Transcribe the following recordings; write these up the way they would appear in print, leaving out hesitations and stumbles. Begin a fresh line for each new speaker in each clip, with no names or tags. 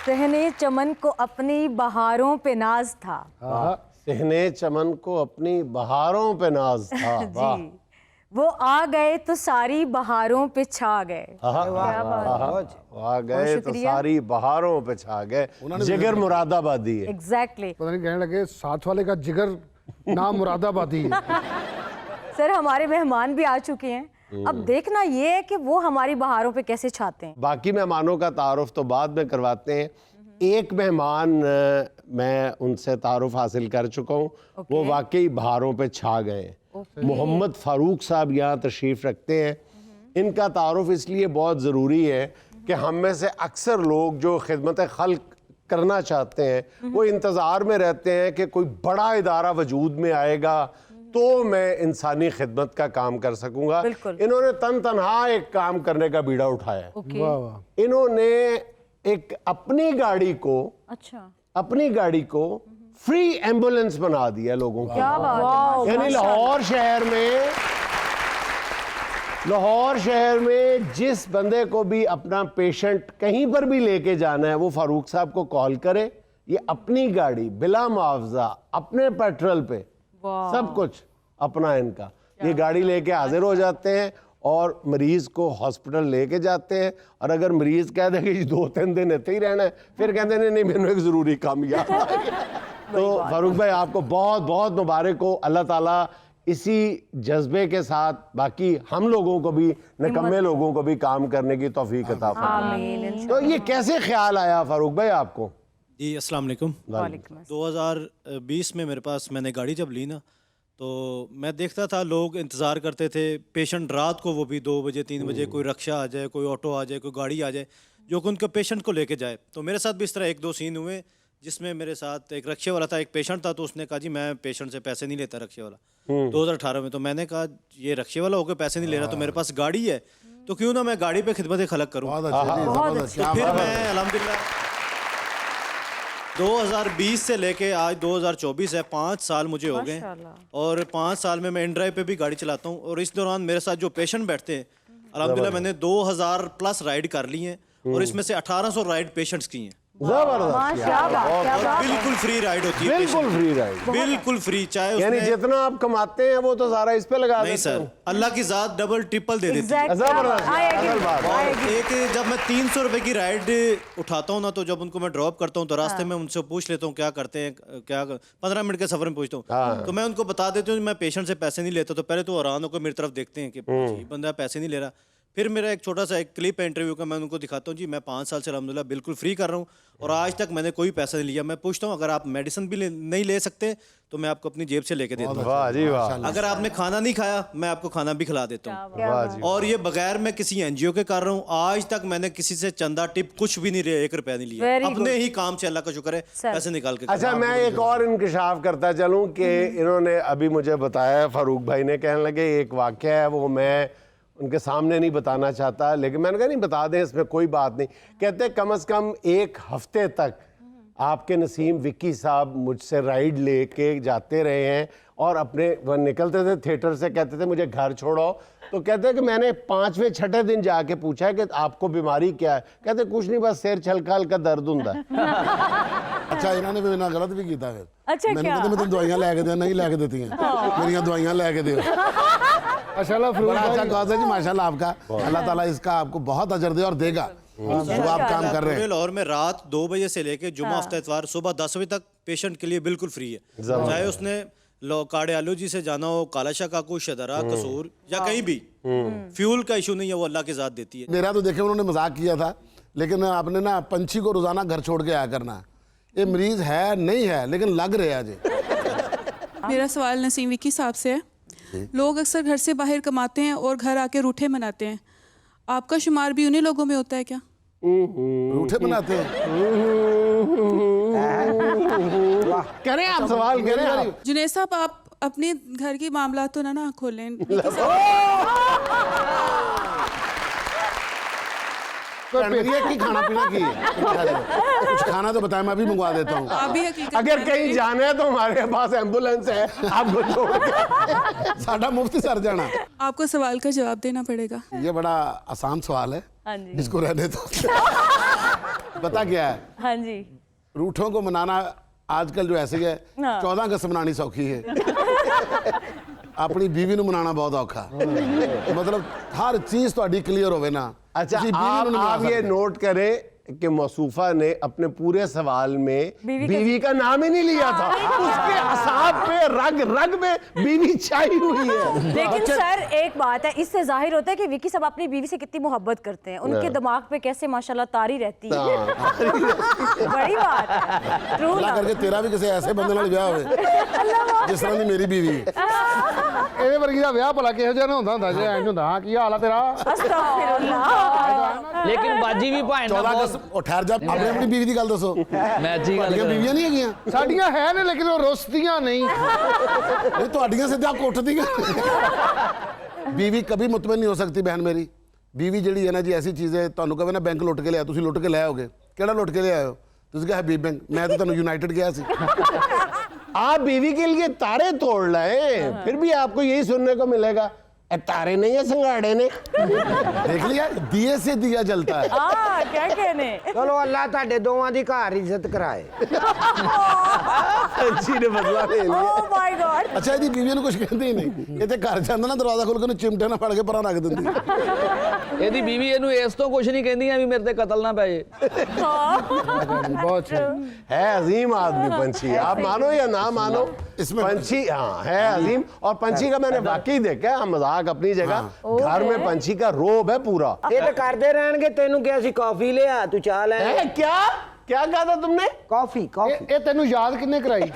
सहने चमन को अपनी बहारों पे नाज था।
सहने चमन को अपनी बहारों पे नाज था। वाह।
जी, वो आ गए तो सारी बहारों पे छा गए। क्या बात है।
आ गए तो सारी बहारों पे छा गए। जिगर मुरादाबादी है।
एग्जैक्टली।
पता नहीं कहने लगे साथ वाले का जिगर नाम मुरादाबादी है।
सर हमारे मेहमान भी आ चुके हैं, अब देखना ये है कि वो हमारी बहारों पे कैसे छाते हैं।
बाकी मेहमानों का तारुफ तो बाद में करवाते हैं। एक मेहमान मैं उनसे तारुफ हासिल कर चुका हूँ। वो वाकई बहारों पे छा गए। मोहम्मद फारूक साहब यहाँ तशरीफ़ रखते हैं। इनका तारुफ इसलिए बहुत ज़रूरी है कि हम में से अक्सर लोग जो खिदमत खल्क करना चाहते हैं वो इंतज़ार में रहते हैं कि कोई बड़ा इदारा वजूद में आएगा तो मैं इंसानी खिदमत का काम कर सकूंगा। इन्होंने तन तनहा एक काम करने का बीड़ा उठाया।
वाह वाह।
इन्होंने एक अपनी गाड़ी को अपनी गाड़ी को फ्री एम्बुलेंस बना दिया लोगों को। यानी लाहौर शहर में जिस बंदे को भी अपना पेशेंट कहीं पर भी लेके जाना है वो फारूक साहब को कॉल करे। ये अपनी गाड़ी बिला मुआवजा अपने पेट्रोल पे सब कुछ अपना इनका, ये गाड़ी लेके हाजिर हो जाते हैं और मरीज को हॉस्पिटल लेके जाते हैं। और अगर मरीज कह दे कि 2-3 दिन इतने ही रहना है फिर कहते हैं नहीं मैंने एक ज़रूरी काम याद आ गया। तो फारूक भाई आपको बहुत बहुत मुबारक हो। अल्लाह ताला इसी जज्बे के साथ बाकी हम लोगों को भी निकम्मे लोगों को भी काम करने की तौफीक अता फरमाए। तो ये कैसे ख्याल आया फारूक भाई आपको?
जी अस्सलाम वालेकुम। 2020 में मेरे पास मैंने गाड़ी जब ली ना तो मैं देखता था लोग इंतज़ार करते थे पेशेंट रात को, वो भी 2 बजे 3 बजे कोई रक्षा आ जाए, कोई ऑटो आ जाए, कोई गाड़ी आ जाए जो कि उनके पेशेंट को लेके जाए। तो मेरे साथ भी इस तरह 1-2 सीन हुए जिसमें मेरे साथ एक रक्षे वाला था, एक पेशेंट था। तो उसने कहा जी मैं पेशेंट से पैसे नहीं लेता रक्षे वाला। 2018 में तो मैंने कहा ये रक्षे वाला होकर पैसे नहीं ले रहा तो मेरे पास गाड़ी है तो क्यों ना मैं गाड़ी पे खिदमत खलक करूँ। तो फिर मैं अल्हम्दुलिल्लाह 2020 से लेके आज 2024 है, 5 साल मुझे हो गए और 5 साल में मैं इन ड्राइव पे भी गाड़ी चलाता हूँ। और इस दौरान मेरे साथ जो पेशेंट बैठते हैं अल्हम्दुलिल्लाह मैंने 2000 प्लस राइड कर ली हैं और इसमें से 1800 राइड पेशेंट्स की हैं। बिल्कुल फ्री राइड होती है।
बिल्कुल फ्री राइड,
बिल्कुल फ्री। चाहे
यानी जितना आप कमाते हैं वो तो सारा इस पे लगा
नहीं सर, अल्लाह की जात डबल ट्रिपल दे देती है।
और
एक जब मैं 300 रुपए की राइड उठाता हूँ ना तो जब उनको मैं ड्रॉप करता हूँ तो रास्ते में उनसे पूछ लेता हूँ क्या करते हैं, क्या 15 मिनट के सफर में पूछता हूँ तो मैं उनको बता देता हूँ मैं पेशेंट से पैसे नहीं लेता। तो पहले तो हैरान होकर मेरी तरफ देखते हैं कि बंदा पैसे नहीं ले रहा। फिर मेरा एक छोटा सा एक क्लिप है इंटरव्यू का, मैं उनको दिखाता हूँ जी मैं 5 साल से अल्हम्दुलिल्लाह बिल्कुल फ्री कर रहा हूँ और आज तक मैंने कोई पैसा नहीं लिया। मैं पूछता हूँ अगर आप मेडिसिन भी नहीं ले सकते तो मैं आपको अपनी जेब से लेके देता हूँ। अगर आपने खाना नहीं खाया मैं आपको खाना भी खिला देता हूँ। और ये बगैर मैं किसी एनजीओ के कर रहा हूँ। आज तक मैंने किसी से चंदा टिप कुछ भी नहीं लिया, 1 रुपया नहीं लिया। अपने ही काम से अल्लाह का शुक्र है पैसे निकाल के।
अच्छा मैं एक और इंकशाफ करता चलूँ कि इन्होंने अभी मुझे बताया फारूक भाई ने, कहने लगे एक वाक़या है वो मैं उनके सामने नहीं बताना चाहता लेकिन मैंने कहा नहीं बता दें इसमें कोई बात नहीं। कहते कम से कम 1 हफ्ते तक आपके नसीम विक्की साहब मुझसे राइड लेके जाते रहे हैं और अपने वह निकलते थे थिएटर से, कहते थे मुझे घर छोड़ो। तो कहते हैं कि मैंने 5वें-6ठे दिन जाके पूछा है कि आपको बीमारी क्या है? कहते कुछ नहीं बस सिर हल्का हल्का दर्द होता है।
अच्छा इन्होंने भी ना गलत भी किया फिर।
अच्छा
मैंने कहते मैं दवाइयां लेके दे नहीं लेके देती हैं मेरी दवाइयां लेके दे। माशाल्लाह बड़ा अच्छा कॉज है जी माशाल्लाह आपका। अल्लाह ताला इसका आपको बहुत अजर दे और देगा जो आप काम कर रहे हैं।
लाहौर में रात 2 बजे से लेके जुम्मा हफ्ता इतवार सुबह 10 बजे तक पेशेंट के लिए बिल्कुल फ्री है। चाहे उसने कार्डियोलॉजी से जाना हो, कालाशाह काकू, शदरा, कसूर या कहीं भी, फ्यूल का इशू नहीं है, वो अल्लाह की जात देती है।
मेरा तो देखे उन्होंने मजाक किया था लेकिन आपने ना पंछी को रोजाना घर छोड़ के आया करना। ये मरीज है नहीं है लेकिन लग रहे हैं जी।
मेरा सवाल नसीम विक्की साहब से है। लोग अक्सर घर से बाहर कमाते हैं और घर आके रूठे मनाते हैं, आपका शुमार भी उन्हीं लोगों में होता है क्या?
रूठे मनाते हैं?
करें आप सवाल करें आप।
जुनैद साहब आप अपने घर की मामला तो ना खोलें।
की खाना पीना की कुछ खाना तो बताया मैं भी मंगवा देता हूँ।
अगर कहीं जाना है तो हमारे पास एम्बुलेंस है आपको छोड़ के।
साडा मुफ्त सर जाना।
आपको सवाल का जवाब देना पड़ेगा।
ये बड़ा आसान सवाल है इसको रहने दो। पता क्या है,
हाँ जी।
रूठों को मनाना आजकल जो ऐसे है, 14 अगस्त मनानी सौखी है। अपनी बीवी ਨੂੰ ਮਨਾਣਾ ਬਹੁਤ ਔਖਾ। मतलब हर चीज ਤੁਹਾਡੀ क्लियर होवे ना।
अच्छा,
ਤੁਸੀਂ बीवी ਨੂੰ ਨਹੀਂ
आप
मना
ये
सकते।
नोट करें कि मौसूफा ने अपने पूरे सवाल में
बीवी
बीवी का नाम ही नहीं लिया था। उसके असाब पे रग रग में बीवी छाई हुई है।
लेकिन सर एक बात है, इससे जाहिर होता है कि विकी साहब अपनी बीवी से कितनी मोहब्बत करते हैं। उनके दिमाग पे कैसे माशाल्लाह तारी रहती है। बड़ी बात है। True
अल्लाह
love।
करके तेरा भी किसी ऐसे बंदे ਨਾਲ ਵਿਆਹ ਹੋਵੇ ਜਿਸ ਤਰ੍ਹਾਂ ਦੀ ਮੇਰੀ बीवी है।
ਇਹਦੇ ਵਰਗੀ ਦਾ ਵਿਆਹ ਭਲਾ ਕਿਹੋ ਜਿਹਾ ਨਾ ਹੁੰਦਾ ਜੇ ਐਂ ਹੁੰਦਾ ਹਾਂ ਕੀ ਹਾਲ ਆ ਤੇਰਾ।
अस्तगफिरुल्लाह।
लेकिन बाजी भी भाई
14 अगस्त ਉਹ ਠਹਿਰ ਜਾ, ਆਪਣੀ बीवी ਦੀ ਗੱਲ ਦੱਸੋ।
मैं अच्छी गल
ਤੁਹਾਡੀਆਂ बीवियां नहीं ਹੈਗੀਆਂ?
ਸਾਡੀਆਂ ਹੈ ਨੇ ਲੇਕਿਨ ਉਹ ਰੁੱਸਦੀਆਂ ਨਹੀਂ।
ਇਹ ਤੁਹਾਡੀਆਂ ਸਿੱਧਾ ਕੁੱਟਦੀਆਂ। बीवी कभी मुतमईन नहीं हो सकती बहन मेरी। बीवी ਜਿਹੜੀ ਹੈ ਨਾ ਜੀ ਐਸੀ ਚੀਜ਼ ਹੈ, ਤੁਹਾਨੂੰ ਕਹੇ ਨਾ ਬੈਂਕ ਲੁੱਟ ਕੇ ਲਿਆ, ਤੁਸੀਂ ਲੁੱਟ ਕੇ ਲੈ ਆਓਗੇ। ਕਿਹੜਾ ਲੁੱਟ ਕੇ ਲਿਆਏ ਹੋ? ਤੁਸੀਂ ਕਿਹਾ ਹਬੀਬ बैंक, मैं तो ਤੁਹਾਨੂੰ यूनाइटेड गया ਸੀ।
आप बीवी के लिए तारे तोड़ लाए, फिर भी आपको यही सुनने को मिलेगा, "ए, तारे नहीं है संगाड़े ने।"
देख लिया, दिए से दिया जलता है।
क्या कहने।
ਚਲੋ ਅੱਲਾ ਤੁਹਾਡੇ ਦੋਵਾਂ ਦੀ ਘਰ ਇੱਜ਼ਤ ਕਰਾਏ।
पंछी ने बदला ले लिया।
Oh my God।
ਅੱਛਾ, ਇਹਦੀ ਬੀਵੀ ਨੂੰ ਕੁਝ ਕਹਿੰਦੇ ਹੀ ਨਹੀਂ। ਇਹ ਤੇ ਘਰ ਜਾਂਦਾ ਨਾ ਦਰਵਾਜ਼ਾ ਖੋਲ ਕੇ ਉਹਨੂੰ ਚਿਮਟੇ ਨਾਲ ਫੜ ਕੇ ਪਰਾਂ ਰੱਖ ਦਿੰਦੀ।
ਇਹਦੀ ਬੀਵੀ ਇਹਨੂੰ ਇਸ ਤੋਂ ਕੁਝ ਨਹੀਂ ਕਹਿੰਦੀ ਵੀ ਮੇਰੇ ਤੇ ਕਤਲ ਨਾ ਪੈ ਜੇ।
ਬਹੁਤ
है अजीम आदमी पंछी, आप मानो या ना मानो,
इसमें
पंछी हाँ है अजीम। और पंछी का मैंने वाकई देखा है, मजाक अपनी जगह। घर में पंछी का रोब है पूरा।
ਇਹ ਤਾਂ ਕਰਦੇ ਰਹਿਣਗੇ। ਤੈਨੂੰ ਕਿਹਾ ਸੀ ਕਾਫੀ ਲਿਆ, ਤੂੰ ਚਾਹ ਲੈ।
है क्या क्या कहा था तुमने?
ਕਾਫੀ ਕਾਫੀ।
ਇਹ ਤੈਨੂੰ ਯਾਦ ਕਿੰਨੇ ਕਰਾਈ?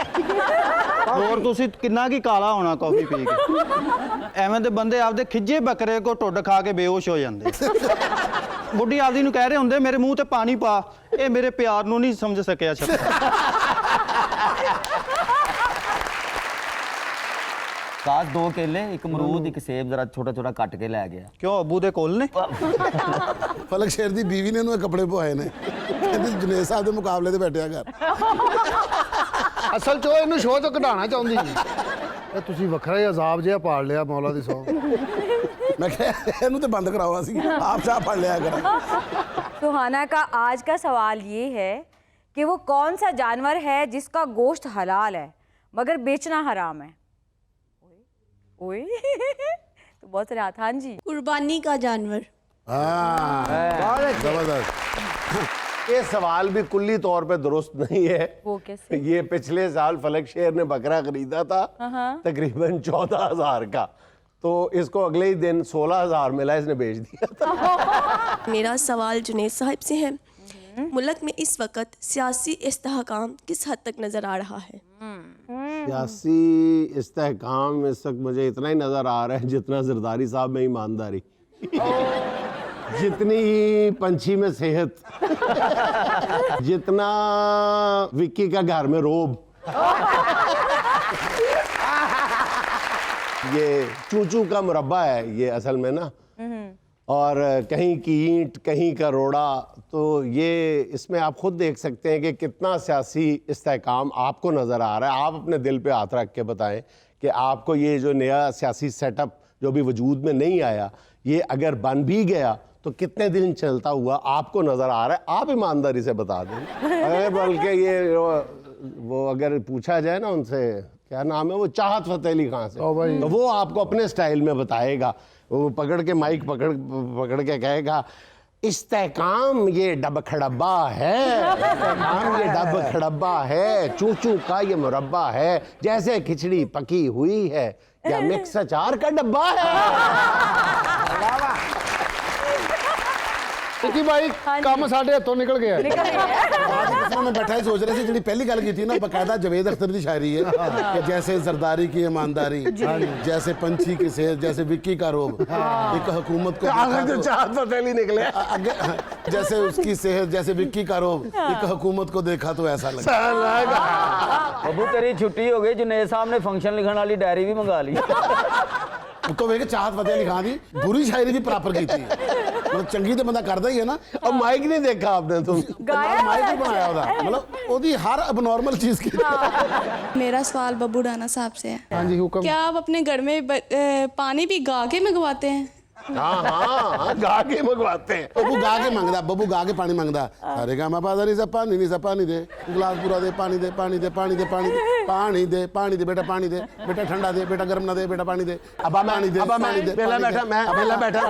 ਹੋਰ ਤੁਸੀਂ ਕਿੰਨਾ ਕੀ ਕਾਲਾ ਹੋਣਾ ਕਾਫੀ ਪੀ ਕੇ। ਐਵੇਂ ਦੇ ਬੰਦੇ ਆਪਦੇ ਖਿੱਜੇ ਬੱਕਰੇ ਕੋ ਟੁੱਡ ਖਾ ਕੇ ਬੇਹੋਸ਼ ਹੋ ਜਾਂਦੇ। ਬੁੱਢੀ ਆਪਦੀ ਨੂੰ ਕਹਿ ਰਹੇ ਹੁੰਦੇ ਮੇਰੇ ਮੂੰਹ ਤੇ ਪਾਣੀ ਪਾ। ਇਹ ਮੇਰੇ ਪਿਆਰ ਨੂੰ ਨਹੀਂ ਸਮਝ ਸਕਿਆ ਛੱਤ।
ਕਾਸ਼ 2 ਕੇਲੇ, ਇੱਕ ਅਮਰੂਦ, ਇੱਕ ਸੇਬ ਜ਼ਰਾ ਛੋਟਾ ਛੋਟਾ ਕੱਟ ਕੇ ਲੈ ਗਿਆ।
ਕਿਉਂ ਅੱਬੂ ਦੇ ਕੋਲ ਨੇ?
ਫਲਕ ਸ਼ੇਰ ਦੀ ਬੀਵੀ ਨੇ ਉਹਨੂੰ ਇਹ ਕੱਪੜੇ ਪਵਾਏ ਨੇ। ਕਹਿੰਦੀ ਜੁਨੇਦ ਸਾਹਿਬ ਦੇ ਮੁਕਾਬਲੇ ਤੇ ਬੈਠਿਆ ਕਰ।
ਅਸਲ 'ਚ ਉਹ ਇਹਨੂੰ ਸ਼ੋਅ ਤੋਂ ਕਢਾਉਣਾ ਚਾਹੁੰਦੀ ਸੀ। ਇਹ ਤੁਸੀਂ ਵੱਖਰਾ ਹੀ ਅਜ਼ਾਬ ਜਿਹਾ ਪਾਲ ਲਿਆ ਮੌਲਾ ਦੀ ਸੌ।
ਮੈਂ ਕਿਹਾ ਇਹਨੂੰ ਤੇ ਬੰਦ ਕਰਾਓ ਅਸੀਂ ਆਪ ਚਾਹ ਪੜ ਲਿਆ ਕਰ।
सुहाना का आज का सवाल ये है कि वो कौन सा जानवर है जिसका गोश्त हलाल है मगर बेचना हराम है। ओए तो बहुत सारे हाथ। हाँ जी।
कुर्बानी का जानवर।
हाँ, जबरदस्त।
ये सवाल भी कुल्ली तौर पे दुरुस्त नहीं है।
वो कैसे?
ये पिछले साल फलक शेर ने बकरा खरीदा था तकरीबन 14,000 का, तो इसको अगले ही दिन 16,000 मिला, इसने बेच दिया था।
मेरा सवाल जुनैद साहब से है, मुल्क में इस वक्त सियासी इस्तेहकाम किस हद तक नज़र आ रहा है?
सियासी इस्तेहकाम इस वक्त मुझे इतना ही नजर आ रहा है जितना जरदारी साहब में ईमानदारी, जितनी ही पंछी में सेहत, जितना विक्की का घर में रोब। ये चूचू का मुरब्बा है ये असल में ना, और कहीं की ईंट कहीं का रोड़ा। तो ये इसमें आप खुद देख सकते हैं कि कितना सियासी इस्तेहकाम आपको नज़र आ रहा है। आप अपने दिल पे हाथ रख के बताएं कि आपको ये जो नया सियासी सेटअप जो भी वजूद में नहीं आया, ये अगर बन भी गया तो कितने दिन चलता हुआ आपको नज़र आ रहा है। आप ईमानदारी से बता दें। अगर बल्कि ये वो अगर पूछा जाए ना उनसे, क्या नाम है वो, चाहत फतेह अली खान से, तो वो आपको अपने स्टाइल में बताएगा। वो पकड़ के माइक पकड़ के कहेगा, इस्तेहकाम ये डब खड़ब्बा है, इस्तेहकाम ये डब खड़ब्बा है, चूचू का ये मुरब्बा है, जैसे खिचड़ी पकी हुई है या मिक्स अचार का डब्बा है।
ਕਿ ਭਾਈ ਕੰਮ ਸਾਡੇ ਹੱਥੋਂ ਨਿਕਲ ਗਿਆ।
मैं बैठा ही सोच रहे थे, जी पहली गल की थी ना, बकायदा जवेद अख्तर की शायरी है कि जैसे जरदारी की ईमानदारी, जैसे पंछी की सेहत, जैसे विक्की का रोब, एक हुकूमत को
तो चाहत फतेह अली निकले।
जैसे उसकी सेहत, जैसे विक्की का रोब, एक हुकूमत को देखा तो ऐसा लगा।
अबू तेरी छुट्टी हो गई, जुनैद साहब ने फंक्शन लिखने वाली डायरी भी मंगा ली।
तो वे चाहत फतेह अली खान दी बुरी शायरी भी प्राप्त की थी। मतलब चंगी तो बंदा करता ही है ना।
और माइक नहीं देखा आपने तुम?
माइक भी बनाया होता, मतलब ओदी हर अबनॉर्मल चीज की।
मेरा सवाल बब्बू डाना साहब से है।
हाँ जी, हुक्म।
क्या आप अपने घर में पानी भी गा के मंगवाते हैं?
हाँ हाँ गा के मंगवाते हैं।
ਬੱਬੂ ਗਾ ਕੇ ਮੰਗਦਾ, ਬੱਬੂ ਗਾ ਕੇ ਪਾਣੀ ਮੰਗਦਾ। ਸਾਰੇ ਗਾ ਮਾ ਪਾਦਾ ਨਹੀਂ ਸਾ ਪਾਣੀ ਦੇ ਗਲਾਸ ਪੂਰਾ ਦੇ ਪਾਣੀ ਦੇ ਪਾਣੀ ਦੇ ਪਾਣੀ ਦੇ ਪਾਣੀ ਦੇ ਪਾਣੀ ਦੇ ਬੇਟਾ ਪਾਣੀ ਦੇ ਬੇਟਾ ਠੰਡਾ ਦੇ ਬੇਟਾ ਗਰਮ ਨਾ ਦੇ ਬੇਟਾ ਪਾਣੀ ਦੇ
अबा मैं बेला बैठा मैं बेला बैठा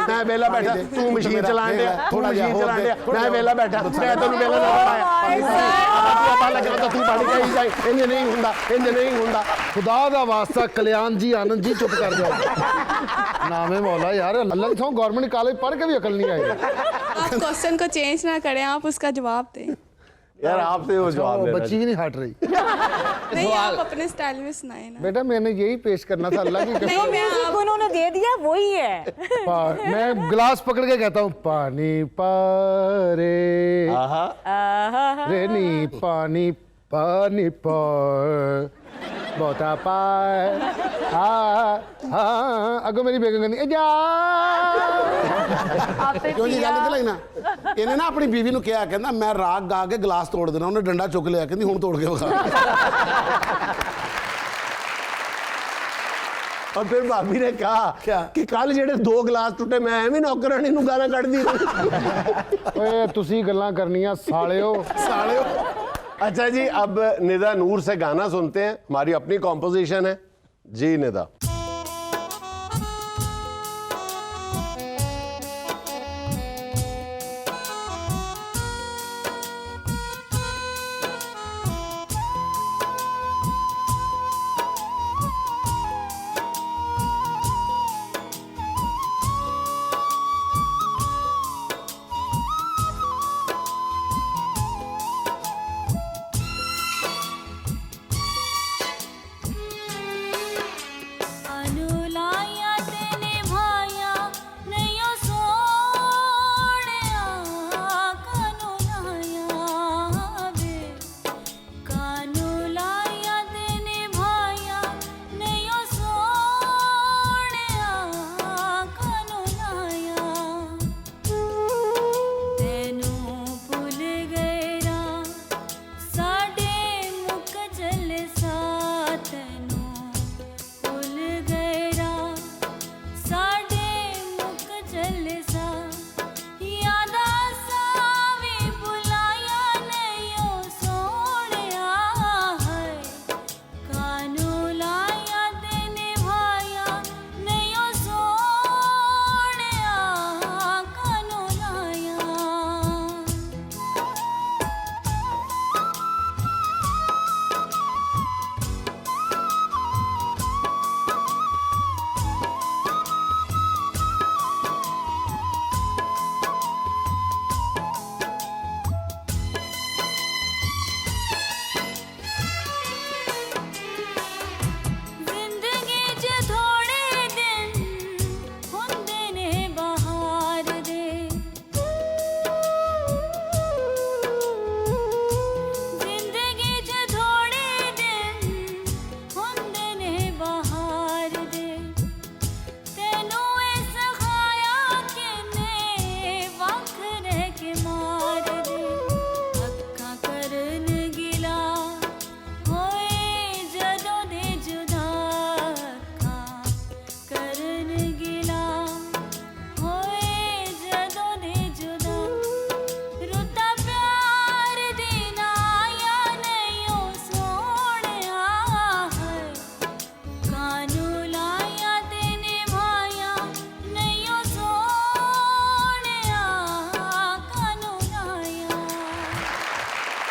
मैं बेला बैठा तू मशीन चलाने दे तू मशीन चलाने दे मैं बेला बैठा मैं तेनू बेला ना पाया तू अबा लगे तो तू पानी का ही जाए इंज नहीं हुंदा
खुदा दा वास्ता कल्याण जी आनंद जी चुप कर जाओ नामे मौला यार अल्लाह की थोड़ा गवर्नमेंट कॉलेज पढ़ के भी अकल नहीं आई
आप क्वेश्चन को चेंज ना करें, आप उसका जवाब दें।
यार आपसे वो जवाब देना
बच्ची ही नहीं हट रही
नहीं, आप अपने स्टाइल में सुनाए ना।
बेटा मैंने यही पेश करना था अल्लाह की कसम
नहीं, मैं
म्यूजिक उन्होंने दे दिया वही है।
मैं गिलास पकड़ के कहता हूँ पानी पारे रेनी पानी पानी पर बहुता पाए हाँ अगो मेरी बेगम कहनी जा
ਕਿਉਂ ਜੀ ਗੱਲ ਤੇ ਲੈਣਾ ਇਹਨੇ ਨਾ ਆਪਣੀ ਬੀਵੀ ਨੂੰ ਕਿਹਾ, ਕਹਿੰਦਾ ਮੈਂ ਰਾਗ ਗਾ ਕੇ ਗਲਾਸ ਤੋੜ ਦੇਣਾ। ਉਹਨੇ ਡੰਡਾ ਚੁੱਕ ਲਿਆ, ਕਹਿੰਦੀ ਹੁਣ ਤੋੜ ਕੇ ਵਿਖਾ।
और फिर भाभी ने कहा
क्या?
कि कल जेडे 2 गिलास टुटे मैं एवं नौकरानी नूं गाना कढ़ दी
ओए तुसी गल्लां करनियां सालियो
ਸਾਲਿਓ
अच्छा जी अब निदा नूर से गाना सुनते हैं, हमारी अपनी कॉम्पोजिशन है जी निदा।